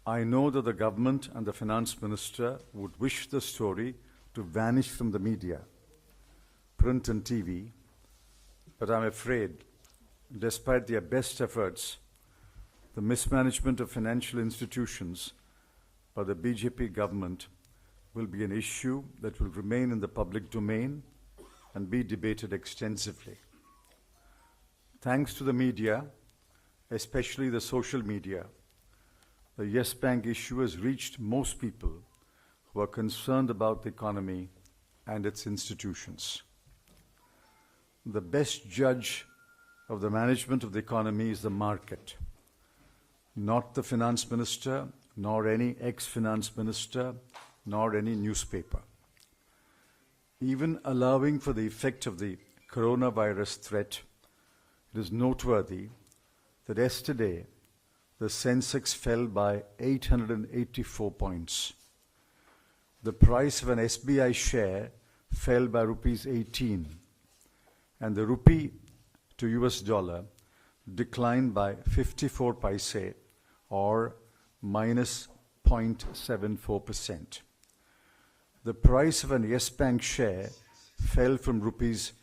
I know that the government and the finance minister would wish the story to vanish from the media, print and TV, but I'm afraid, despite their best efforts, the mismanagement of financial institutions by the BJP government will be an issue that will remain in the public domain and be debated extensively. Thanks to the media, especially the social media, the Yes Bank issue has reached most people who are concerned about the economy and its institutions. The best judge of the management of the economy is the market, not the finance minister, nor any ex-finance minister, nor any newspaper. Even allowing for the effect of the coronavirus threat, it is noteworthy that yesterday the Sensex fell by 884 points. The price of an SBI share fell by rupees 18, and the rupee to US dollar declined by 54 paise, or minus 0.74%. The price of an Yes Bank share fell from rupees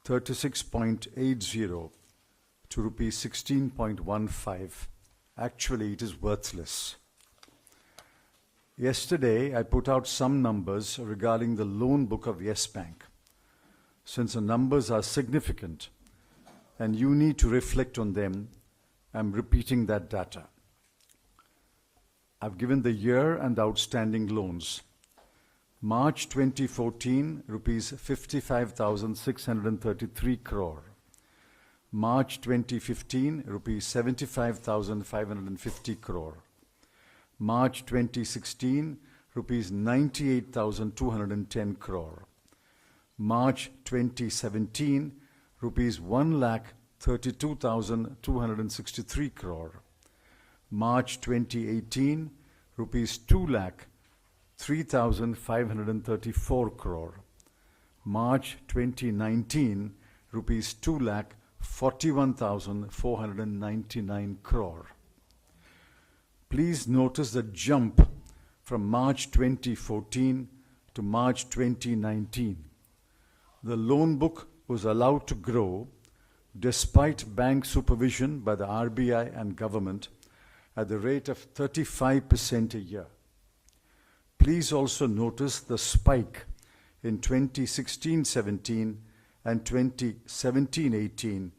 36.80 to rupees 16.15. Actually, it is worthless. Yesterday, I put out some numbers regarding the loan book of Yes Bank. Since the numbers are significant and you need to reflect on them, I'm repeating that data. I've given the year and outstanding loans. March 2014, rupees 55,633 crore. March 2015, rupees 75,550 crore. March 2016, rupees 98,210 crore. March 2017, rupees 1,32,263 crore. March 2018, rupees 2,03,534 crore. March 2019, rupees 2,41,499 crore. Please notice the jump from March 2014 to March 2019. The loan book was allowed to grow despite bank supervision by the RBI and government at the rate of 35% a year. Please also notice the spike in 2016-17 and 2017-18,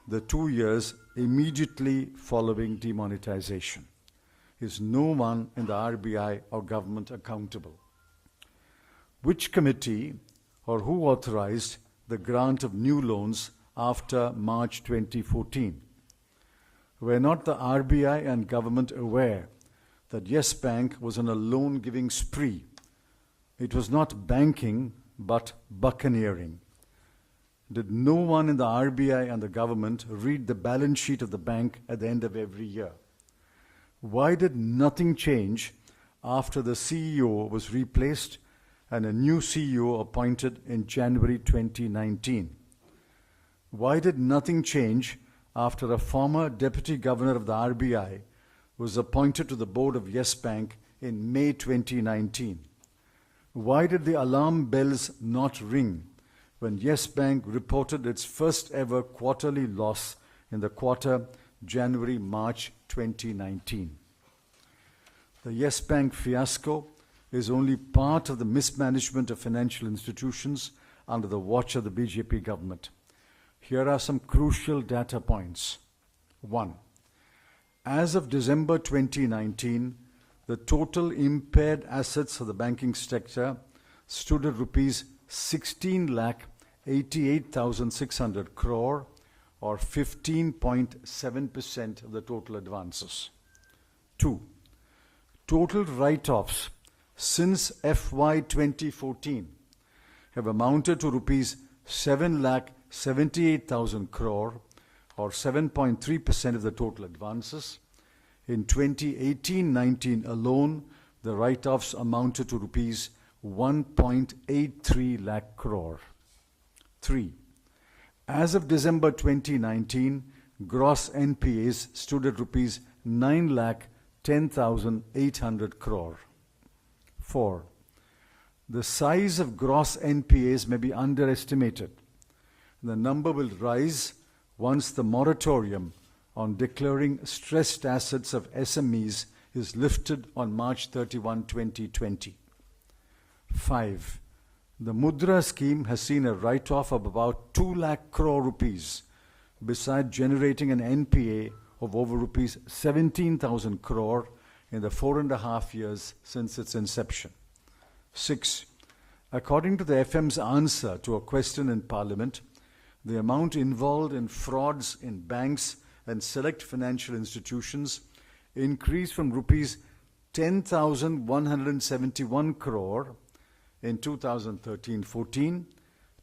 the 2 years immediately following demonetization. Is no one in the RBI or government accountable? Which committee or who authorized the grant of new loans after March 2014? Were not the RBI and government aware that Yes Bank was on a loan-giving spree? It was not banking, but buccaneering. Did no one in the RBI and the government read the balance sheet of the bank at the end of every year? Why did nothing change after the CEO was replaced and a new CEO appointed in January 2019? Why did nothing change after a former deputy governor of the RBI was appointed to the board of Yes Bank in May 2019? Why did the alarm bells not ring when Yes Bank reported its first ever quarterly loss in the quarter January-March 2019? The Yes Bank fiasco is only part of the mismanagement of financial institutions under the watch of the BJP government. Here are some crucial data points. 1. As of December 2019, the total impaired assets of the banking sector stood at rupees 16,88,600 crore, or 15.7% of the total advances. 2. Total write-offs since FY 2014 have amounted to rupees 7,78,000 crore, or 7.3% of the total advances. In 2018-19 alone, the write-offs amounted to rupees 1.83 lakh crore. 3. As of December 2019, gross NPAs stood at rupees 9 lakh 10,800 crore. 4. The size of gross NPAs may be underestimated. The number will rise once the moratorium on declaring stressed assets of SMEs is lifted on March 31, 2020. 5. The Mudra scheme has seen a write-off of about 2 lakh crore rupees, beside generating an NPA of over rupees 17,000 crore in the 4.5 years since its inception. 6. According to the FM's answer to a question in Parliament, the amount involved in frauds in banks and select financial institutions increased from rupees 10,171 crore in 2013-14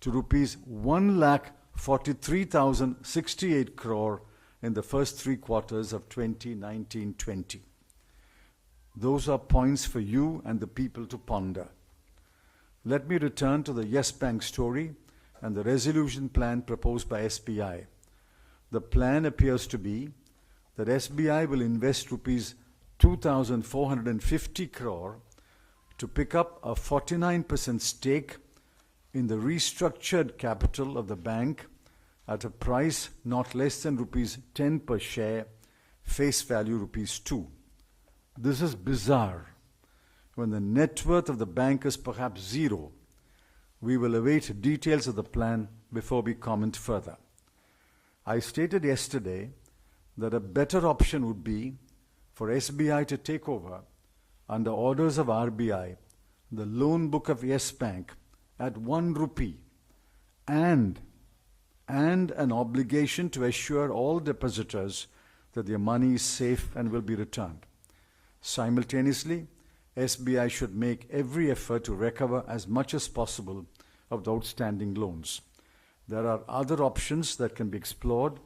to rupees 1,43,068 crore in the first 3 quarters of 2019-20. Those are points for you and the people to ponder. Let me return to the Yes Bank story and the resolution plan proposed by SBI. The plan appears to be that SBI will invest rupees 2,450 crore to pick up a 49% stake in the restructured capital of the bank at a price not less than rupees 10 per share, face value rupees 2. This is bizarre. When the net worth of the bank is perhaps zero, we will await details of the plan before we comment further. I stated yesterday that a better option would be for SBI to take over, under orders of RBI, the loan book of Yes Bank at 1 rupee and an obligation to assure all depositors that their money is safe and will be returned. Simultaneously, SBI should make every effort to recover as much as possible of the outstanding loans. There are other options that can be explored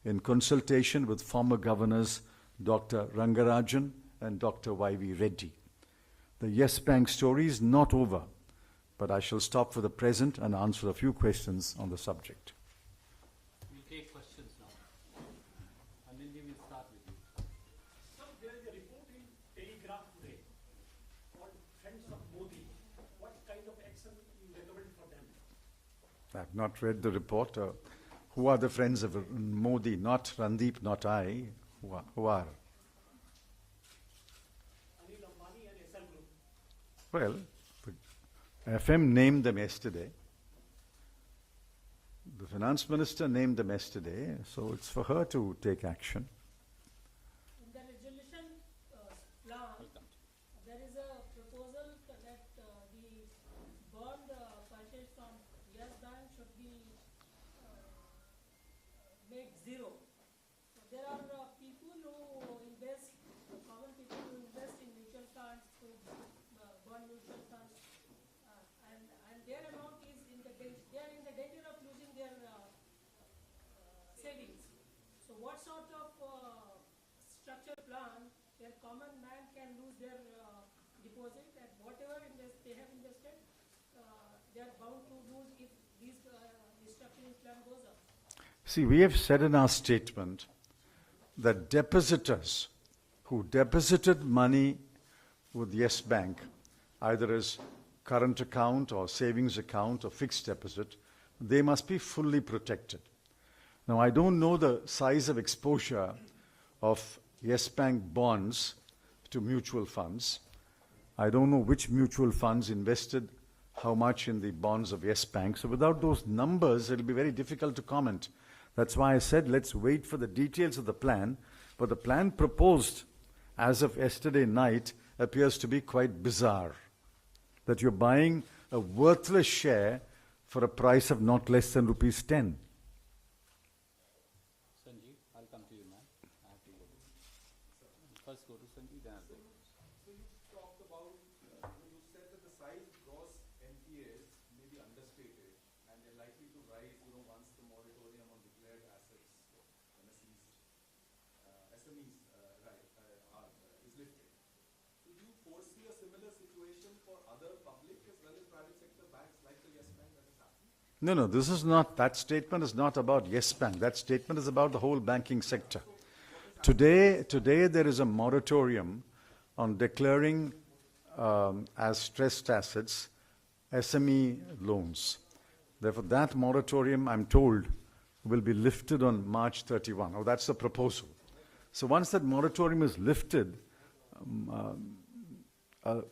in consultation with former governors Dr. Rangarajan and Dr. Y.V. Reddy. The Yes Bank story is not over, but I shall stop for the present and answer a few questions on the subject. We'll take questions now. Anil, we will start with you. Sir, there is a report in Telegraph today called Friends of Modi. What kind of action you recommend for them? I've not read the report. Who are the friends of Modi? Not Randeep, not I. Who are? Anil Ambani and SL Group. Well, the FM named them yesterday. The finance minister named them yesterday, so it's for her to take action. In the resolution plan, there is a proposal that the bond purchase from Yes Bank should be made zero. So there are people who invest, common people who invest in mutual funds, through bond mutual funds, and their amount is they are in the danger of losing their savings. So what sort of structure plan where common man can lose their deposit and whatever they have invested, they are bound to lose if this restructuring plan goes up? See, we have said in our statement that depositors who deposited money with Yes Bank, either as current account or savings account or fixed deposit, they must be fully protected. Now, I don't know the size of exposure of Yes Bank bonds to mutual funds. I don't know which mutual funds invested how much in the bonds of Yes Bank. So without those numbers, it'll be very difficult to comment. That's why I said let's wait for the details of the plan. But the plan proposed as of yesterday night appears to be quite bizarre. That you're buying a worthless share for a price of not less than rupees 10. Sanjeev, I'll come to you, man. I have to go. First go to Sanjeev, then I'll go. So you talked about, you said that the size gross NPAs may be understated and they're likely to rise, once the moratorium on declared assets, MSEs, SMEs, is lifted. So do you foresee a similar situation for other public as well as private sector banks like the Yes Bank that is happening? No, that statement is not about Yes Bank. That statement is about the whole banking sector. Today there is a moratorium on declaring as stressed assets SME loans. Therefore, that moratorium, I'm told, will be lifted on March 31. Oh, that's the proposal. So once that moratorium is lifted, a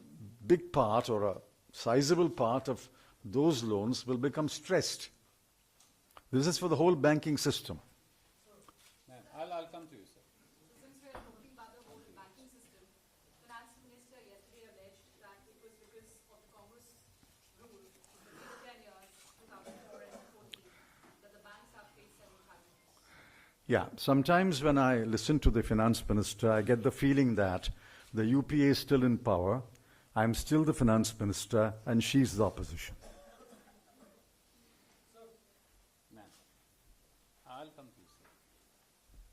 big part or a sizable part of those loans will become stressed. This is for the whole banking system. Ma'am, I'll come to you, sir. Since we are talking about the whole banking system, Finance Minister yesterday alleged that it was because of the Congress rule in the 10 years, 2004 and 14, that the banks have faced several challenges. Yeah, sometimes when I listen to the finance minister, I get the feeling that the UPA is still in power, I'm still the finance minister, and she's the opposition. Ma'am, I'll come to you, sir.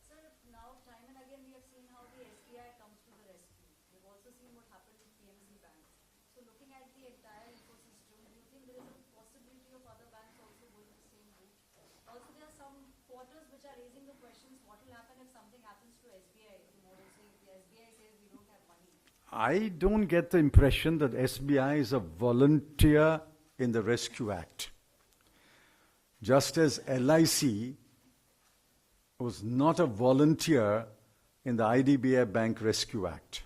Sir, now time and again we have seen how the SBI comes to the rescue. We've also seen what happened with PNC banks. So looking at the entire ecosystem, do you think there is a possibility of other banks also going the same route? Also, there are some quarters which are raising the questions, what will happen if something happens to SBI tomorrow? Say if the SBI says we don't have money. I don't get the impression that SBI is a volunteer in the Rescue Act. Just as LIC was not a volunteer in the IDBI Bank Rescue Act.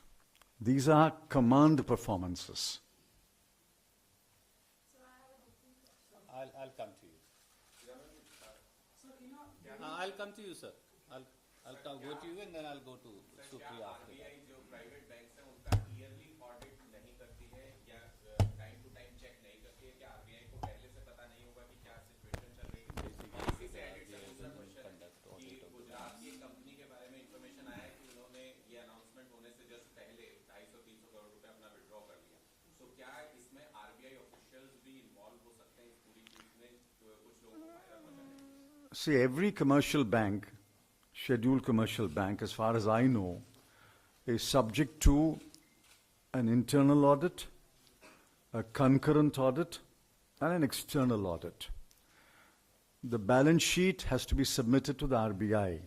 These are command performances. I'll come to you. I'll come to you, sir. I'll go to you and then I'll go to Supriya after that. जो private banks हैं उनका yearly audit नहीं करती है या time to time check नहीं करती है, क्या आरबीआई को पहले से पता नहीं होगा कि क्या सिचुएशन चल रही है? इसी से एडेड सर दूसरा क्वेश्चन कि गुजरात की कंपनी के बारे में इंफॉर्मेशन आया है कि उन्होंने ये अनाउंसमेंट होने से जस्ट पहले 250-300 करोड़ रुपए अपना विड्रॉ कर लिया। सो क्या इसमें आरबीआई ऑफिशियल्स भी इन्वॉल्व हो सकते हैं इस पूरी चीज में, कुछ लोगों को फायदा पहुंचाने? See, every commercial bank, scheduled commercial bank, as far as I know, is subject to an internal audit, a concurrent audit, and an external audit. The balance sheet has to be submitted to the RBI.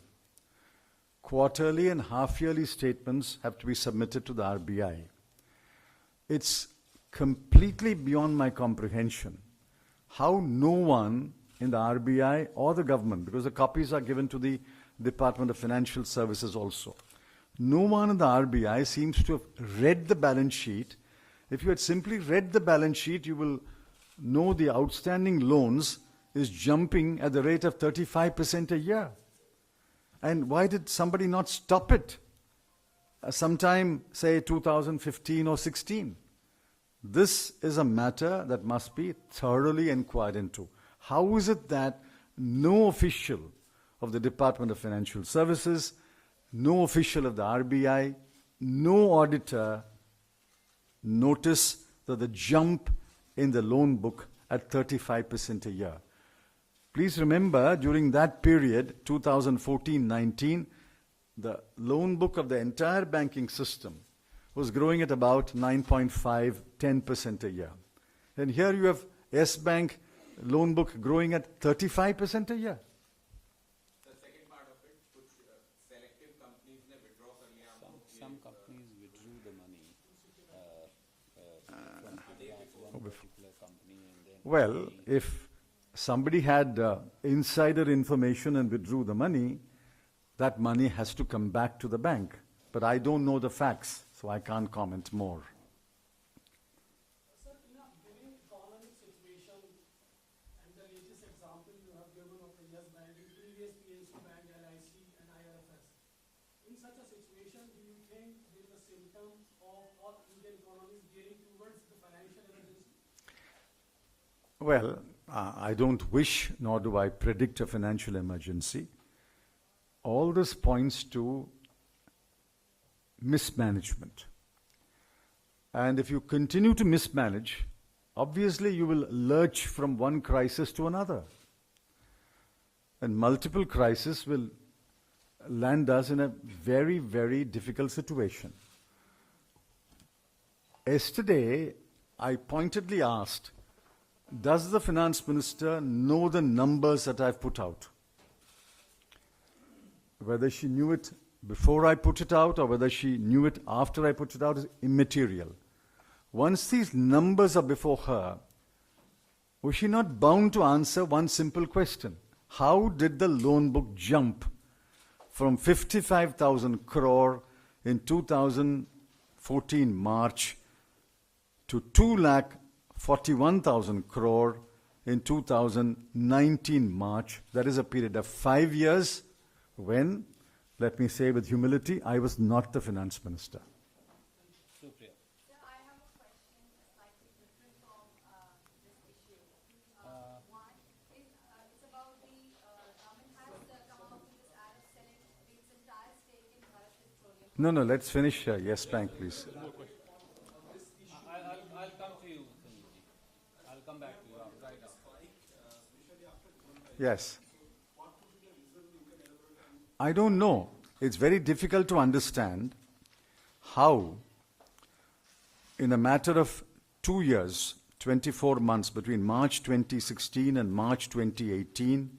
Quarterly and half-yearly statements have to be submitted to the RBI. It's completely beyond my comprehension how no one in the RBI or the government, because the copies are given to the Department of Financial Services also. No one in the RBI seems to have read the balance sheet. If you had simply read the balance sheet, you will know the outstanding loans is jumping at the rate of 35% a year. And why did somebody not stop it sometime, say, 2015 or 16? This is a matter that must be thoroughly inquired into. How is it that no official of the Department of Financial Services, no official of the RBI, no auditor notice that the jump in the loan book at 35% a year? Please remember, during that period, 2014-19, the loan book of the entire banking system was growing at about 9.5, 10% a year. And here you have S-Bank loan book growing at 35% a year. The second part of it, कुछ selective companies ने withdraw कर लिया हमको कि Some companies withdrew the money from one particular company and then. Well, if somebody had insider information and withdrew the money, that money has to come back to the bank. But I don't know the facts, so I can't comment more. Sir, in a given economic situation, and the latest example you have given of the Yes Bank, the previous PNC Bank, LIC, and IRFS, in such a situation, do you think there is a symptom of all Indian economies gearing towards the financial emergency? Well, I don't wish nor do I predict a financial emergency. All this points to mismanagement. And if you continue to mismanage, obviously you will lurch from one crisis to another. And multiple crises will land us in a very, very difficult situation. Yesterday, I pointedly asked, does the finance minister know the numbers that I've put out? Whether she knew it before I put it out or whether she knew it after I put it out is immaterial. Once these numbers are before her, was she not bound to answer one simple question? How did the loan book jump from 55,000 crore in 2014 March to 2,41,000 crore in 2019 March? That is a period of 5 years when, let me say with humility, I was not the finance minister. Supriya. Sir, I have a question slightly different from this issue. One is it's about the government has come out with this ad of selling its entire stake in Bharat Petroleum. No, let's finish Yes Bank, please. I'll come to you, Sanjeev. I'll come back to you right after. Yes. I don't know. It's very difficult to understand how, in a matter of 2 years, 24 months between March 2016 and March 2018,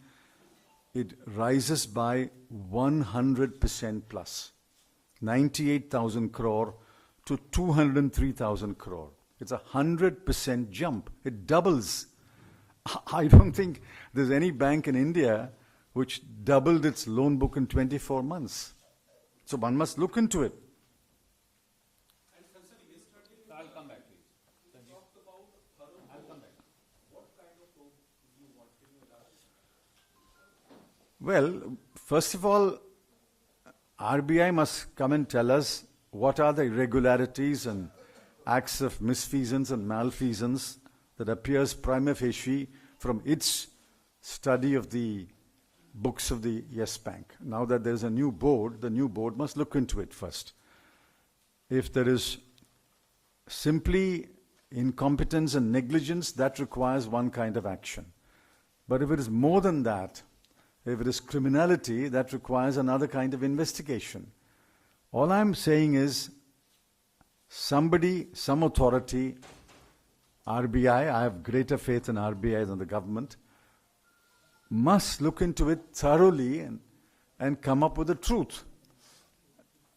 it rises by 100% plus. 98,000 crore to 203,000 crore. It's a 100% jump. It doubles. I don't think there's any bank in India which doubled its loan book in 24 months. So one must look into it. I'll come back to you. Sanjeev. I'll come back. Well, first of all, RBI must come and tell us what are the irregularities and acts of misfeasance and malfeasance that appears prima facie from its study of the books of the Yes Bank. Now that there's a new board, the new board must look into it first. If there is simply incompetence and negligence, that requires one kind of action. But if it is more than that, if it is criminality, that requires another kind of investigation. All I'm saying is, somebody, some authority, RBI, I have greater faith in RBI than the government, must look into it thoroughly and come up with the truth.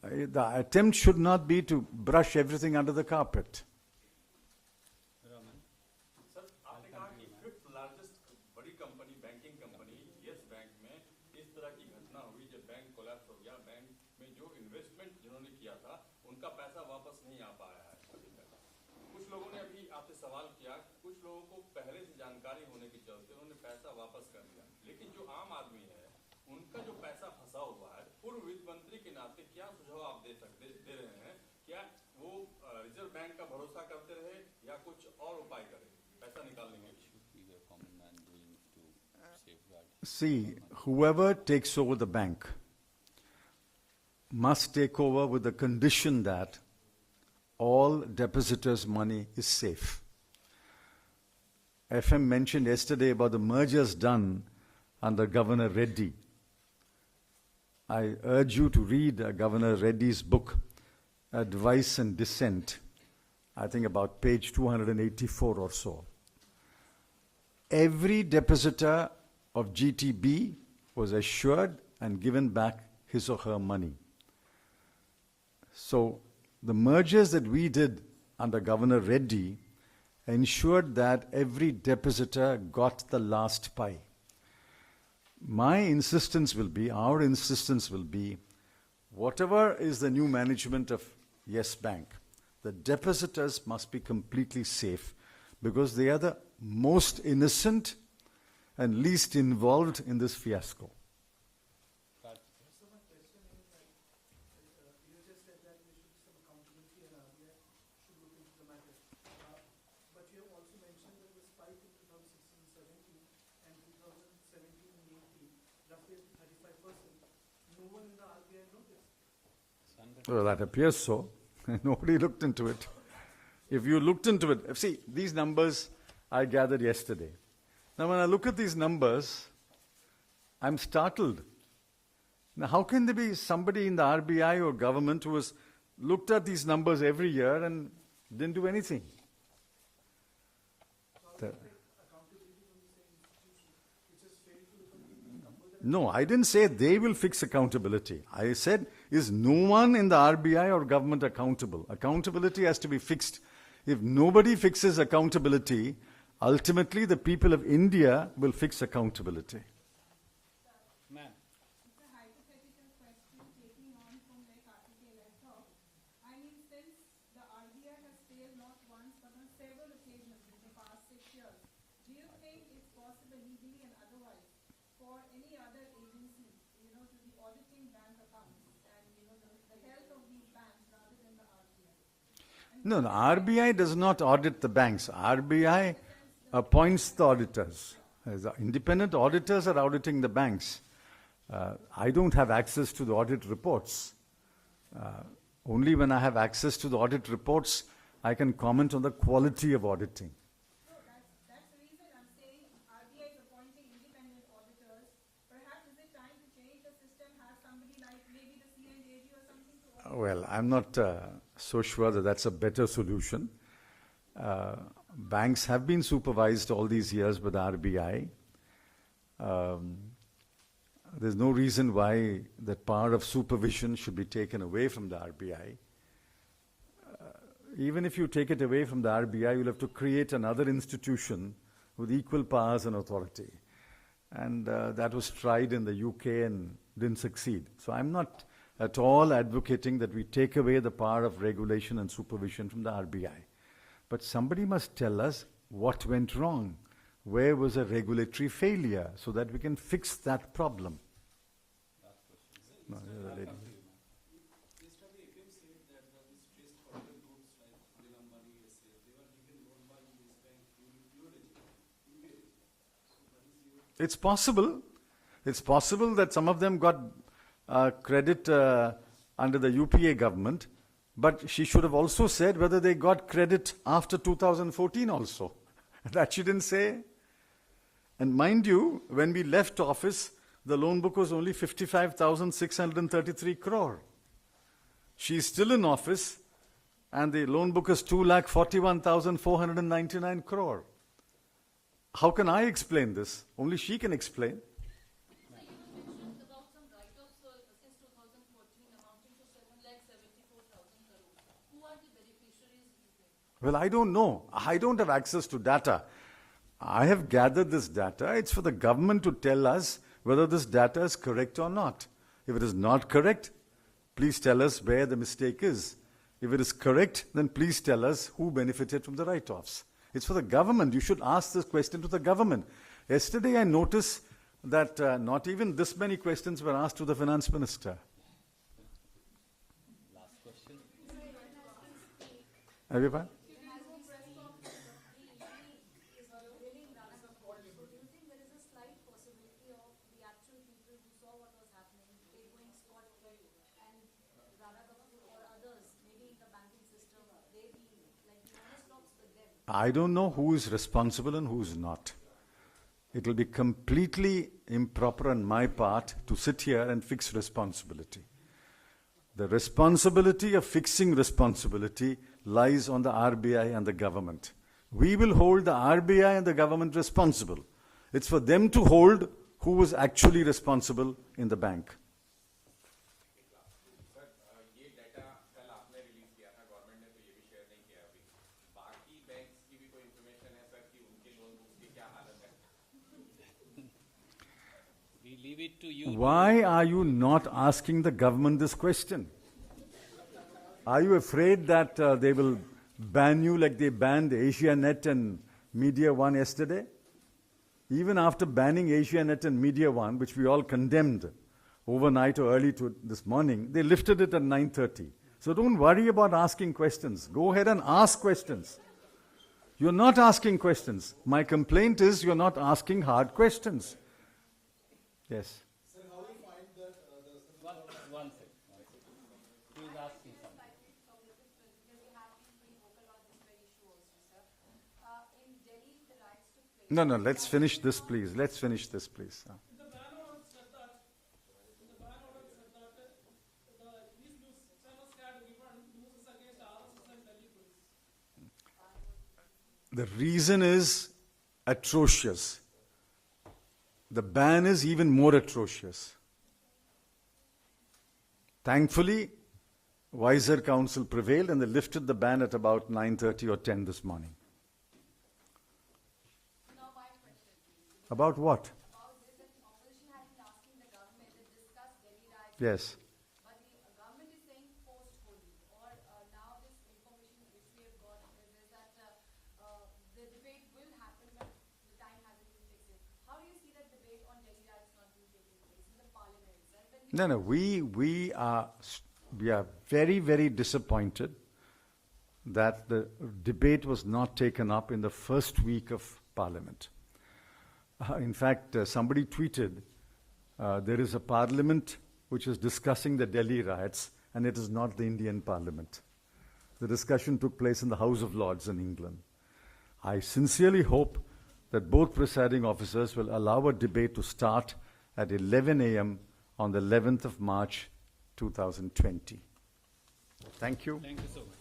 The attempt should not be to brush everything under the carpet. Sir आपने कहा कि fifth largest बड़ी company banking company yes bank में इस तरह की घटना हुई जब बैंक कोलैप्स हो गया, बैंक में जो इन्वेस्टमेंट जिन्होंने किया था उनका पैसा वापस नहीं आ पाया है अभी तक। कुछ लोगों ने अभी आपसे सवाल किया, कुछ लोगों को पहले से जानकारी होने के चलते उन्होंने पैसा वापस कर दिया, लेकिन जो आम आदमी है उनका जो पैसा फंसा हुआ है, पूर्व वित्त मंत्री के नाते क्या सुझाव आप दे रहे हैं? क्या वो रिजर्व बैंक का भरोसा करते रहे या कुछ और उपाय करें पैसा निकालने के लिए? See, whoever takes over the bank must take over with the condition that all depositors' money is safe. FM mentioned yesterday about the mergers done under Governor Reddy. I urge you to read Governor Reddy's book, Advice and Dissent, I think about page 284 or so. Every depositor of GTB was assured and given back his or her money. So the mergers that we did under Governor Reddy ensured that every depositor got the last pie. My insistence will be, our insistence will be, whatever is the new management of Yes Bank, the depositors must be completely safe because they are the most innocent and least involved in this fiasco. So my question is that you just said that there should be some accountability and RBI should look into the matter. But you have also mentioned that the spike in 2016-17 and 2017 and 18, roughly 35%. No one in the RBI noticed. Well, that appears so. Nobody looked into it. If you looked into it, see, these numbers I gathered yesterday. Now, when I look at these numbers, I'm startled. Now, how can there be somebody in the RBI or government who has looked at these numbers every year and didn't do anything? No, I didn't say they will fix accountability. I said is no one in the RBI or government accountable. Accountability has to be fixed. If nobody fixes accountability, ultimately the people of India will fix accountability. Ma'am. It's a hypothetical question taking on from like Article talk. I mean, since the RBI has failed not once but on several occasions in the past 6 years, do you think it's possible legally and otherwise for any other agency, to be auditing bank accounts and, the health of these banks rather than the RBI? No, the RBI does not audit the banks. RBI appoints the auditors. As the independent auditors are auditing the banks. I don't have access to the audit reports. Only when I have access to the audit reports, I can comment on the quality of auditing. So that's the reason I'm saying RBI is appointing independent auditors. Perhaps is it time to change the system, have somebody like maybe the CNJG or something to audit? Well, I'm not so sure that that's a better solution. Banks have been supervised all these years by the RBI. There's no reason why that power of supervision should be taken away from the RBI. Even if you take it away from the RBI, you'll have to create another institution with equal powers and authority. And that was tried in the UK and didn't succeed. So I'm not at all advocating that we take away the power of regulation and supervision from the RBI. But somebody must tell us what went wrong. Where was a regulatory failure so that we can fix that problem? No, the lady. Yesterday, APM said that these stressed corporate groups like Nilambani, they were given loan by this bank UBA. So that is your It's possible. It's possible that some of them got credit under the UPA government, but she should have also said whether they got credit after 2014 also. That she didn't say. And mind you, when we left office, the loan book was only 55,633 crore. She's still in office, and the loan book is 2,41,499 crore. How can I explain this? Only she can explain. So you mentioned about some write-offs since 2014 amounting to 7,74,000 crore. Who are the beneficiaries, do you think? Well, I don't know. I don't have access to data. I have gathered this data. It's for the government to tell us whether this data is correct or not. If it is not correct, please tell us where the mistake is. If it is correct, then please tell us who benefited from the write-offs. It's for the government. You should ask this question to the government. Yesterday I noticed that not even this many questions were asked to the finance minister. Last question. Have you found? So do you think there is a slight possibility of the actual people who saw what was happening, they going scot-free, and Rana Kapoor or others, maybe in the banking system, they be like the onus stops with them? I don't know who is responsible and who is not. It will be completely improper on my part to sit here and fix responsibility. The responsibility of fixing responsibility lies on the RBI and the government. We will hold the RBI and the government responsible. It's for them to hold who was actually responsible in the bank. Sir ये data कल आपने release किया था government ने तो ये भी share नहीं किया अभी बाकी बैंक्स की भी कोई इंफॉर्मेशन है सर कि उनके लोन बुक्स की क्या हालत है We leave it to you. Why are you not asking the government this question? Are you afraid that they will ban you like they banned AsiaNet and Media One yesterday? Even after banning AsiaNet and Media One, which we all condemned overnight or early to this morning, they lifted it at 9:30. So don't worry about asking questions. Go ahead and ask questions. You're not asking questions. My complaint is you're not asking hard questions. Yes. Sir, how do you find that One second. He is asking something. Slightly cognitive because you have been pretty vocal on this very issue also, sir. In Delhi, the riots took place. No, let's finish this, please. Let's finish this, please. the ban order said that these news channels had given news against RSS and Delhi police? The reason is atrocious. The ban is even more atrocious. Thankfully, wiser counsel prevailed and they lifted the ban at about 9:30 or 10 this morning. Now my question, please. About what? About this, that the opposition has been asking the government to discuss Delhi riots. Yes. But the government is saying post-Holi, or now this information which we have got is that the debate will happen, but the time hasn't been fixed yet. How do you see that debate on Delhi riots not being taking place in the parliament itself? No, we are very, very disappointed that the debate was not taken up in the first week of Parliament. In fact, somebody tweeted, there is a Parliament which is discussing the Delhi riots, and it is not the Indian Parliament. The discussion took place in the House of Lords in England. I sincerely hope that both presiding officers will allow a debate to start at 11 a.m. on the 11th of March, 2020. Thank you. Thank you so much.